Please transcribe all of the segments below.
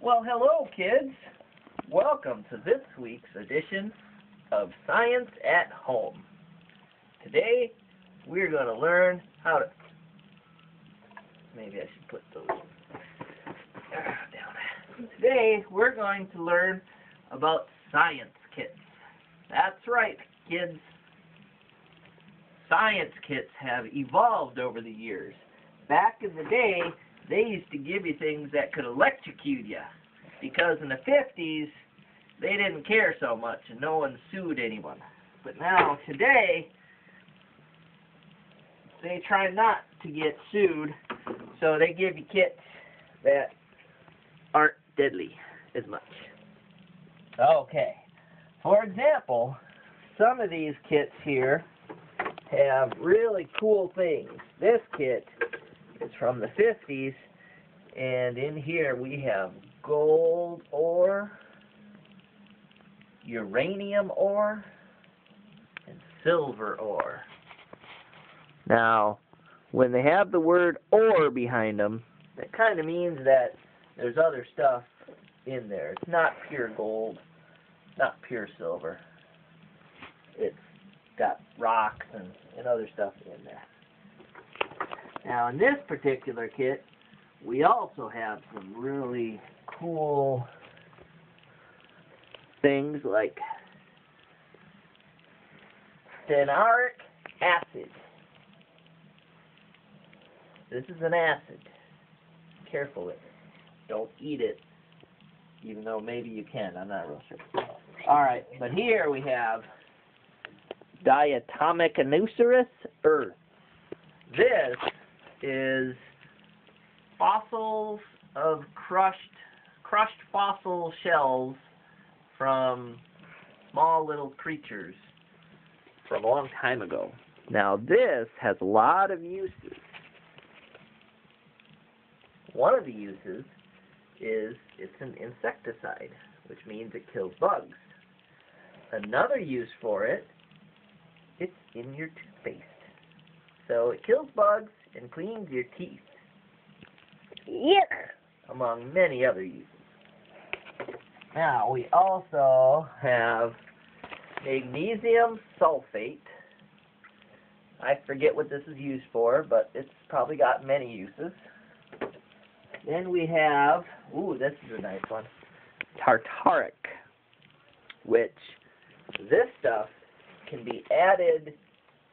Well, hello, kids. Welcome to this week's edition of Science at Home. Today, we're going to learn how to... Maybe I should put those down. Today, we're going to learn about science kits. That's right, kids. Science kits have evolved over the years. Back in the day, they used to give you things that could electrocute you, because in the 50s, they didn't care so much and no one sued anyone. But now, today, they try not to get sued, so they give you kits that aren't deadly as much. Okay, for example, some of these kits here have really cool things. This kit is from the 50s, and in here we have gold ore, uranium ore, and silver ore. Now, when they have the word ore behind them, that kind of means that there's other stuff in there. It's not pure gold, not pure silver. It's got rocks and other stuff in there. Now, in this particular kit, we also have some really cool things like stenaric acid. This is an acid. Careful with it. Don't eat it, even though maybe you can. I'm not real sure. Alright, but here we have diatomic anucerous earth. This is fossils of crushed fossil shells from small little creatures from a long time ago. Now this has a lot of uses. One of the uses is it's an insecticide, which means it kills bugs. Another use for it, it's in your toothpaste. So it kills bugs and cleans your teeth. Yuck! Among many other uses. Now, we also have magnesium sulfate. I forget what this is used for, but it's probably got many uses. Then we have, ooh, this is a nice one, tartaric, which this stuff can be added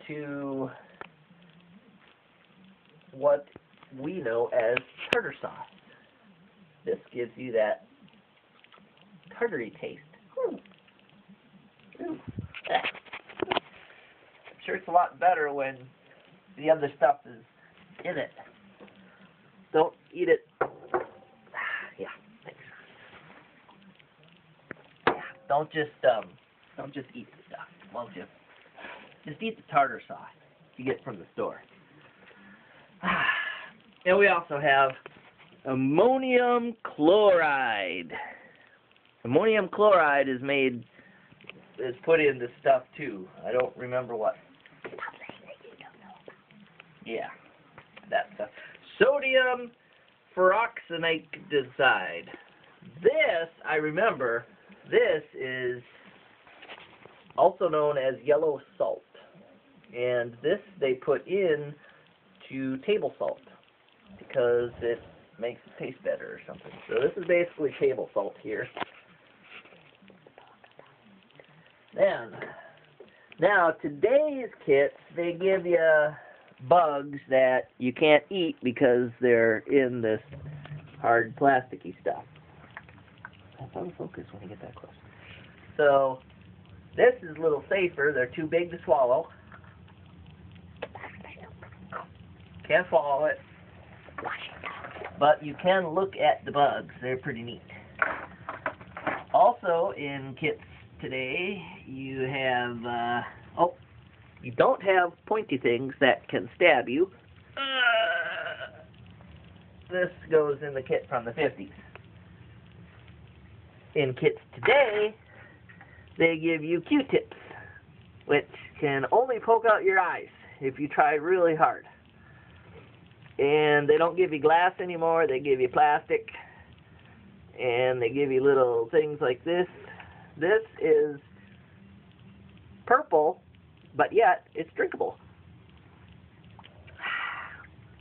to what we know as tartar sauce. This gives you that tartary taste. Ooh. Ooh. I'm sure it's a lot better when the other stuff is in it. Don't eat it. Yeah, thanks. Yeah, don't just eat the stuff, won't you? Just eat the tartar sauce you get from the store. And we also have ammonium chloride. Ammonium chloride is put in this stuff too. I don't remember what. Yeah, that stuff. Sodium peroxide. This, I remember, this is also known as yellow salt. And this they put in to table salt because it makes it taste better or something. So this is basically table salt here. Now today's kits, they give you bugs that you can't eat because they're in this hard plasticky stuff. That's out of focus when you get that close. So this is a little safer. They're too big to swallow. Can't swallow it. But you can look at the bugs. They're pretty neat. Also in kits today, you have, you don't have pointy things that can stab you. This goes in the kit from the 50s. In kits today, they give you Q-tips, which can only poke out your eyes if you try really hard. And they don't give you glass anymore, they give you plastic. and they give you little things like this. This is purple, but yet it's drinkable.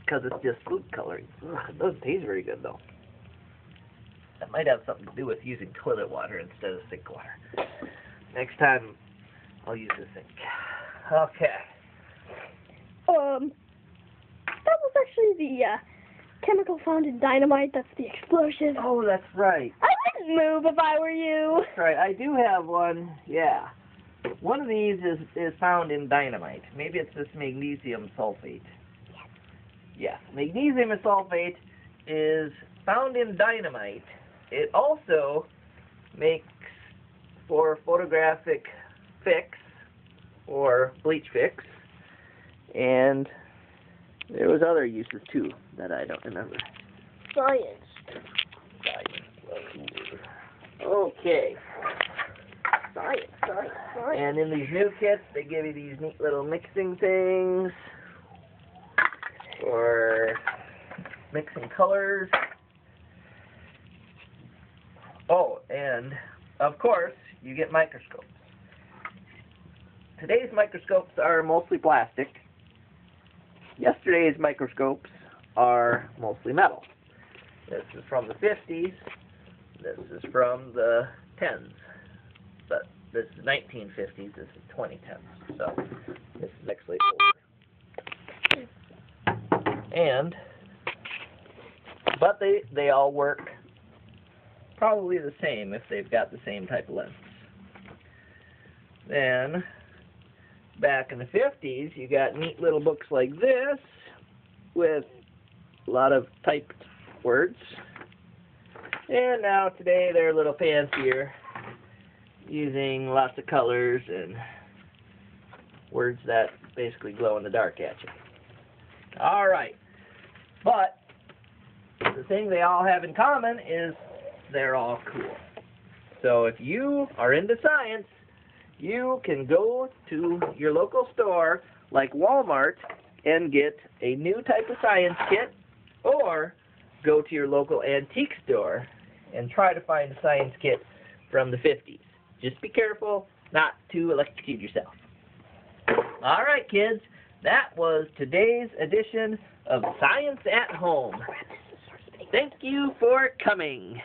Because it's just food coloring. Ugh, it doesn't taste very good, though. That might have something to do with using toilet water instead of sink water. Next time, I'll use the sink. Okay. That was actually the chemical found in dynamite. That's the explosive. Oh, that's right. I wouldn't move if I were you. That's right. I do have one. Yeah. One of these is found in dynamite. Maybe it's this magnesium sulfate. Yes. Magnesium sulfate is found in dynamite. It also makes for photographic fix or bleach fix, and there was other uses too that I don't remember. Science. Okay. Science. And in these new kits, they give you these neat little mixing things for mixing colors. Oh, and of course, you get microscopes. Today's microscopes are mostly plastic. Yesterday's microscopes are mostly metal. This is from the 50s. This is from the 10s. But this is 1950s. This is 2010s. So this is actually older. But they all work probably the same if they've got the same type of lens. Then, back in the 50s, you got neat little books like this with a lot of typed words. And now today they're a little fancier, using lots of colors and words that basically glow in the dark at you. Alright, but the thing they all have in common is they're all cool. So if you are into science, you can go to your local store like Walmart and get a new type of science kit, or go to your local antique store and try to find a science kit from the 50s. Just be careful not to electrocute yourself. Alright kids, that was today's edition of Science at Home. Thank you for coming.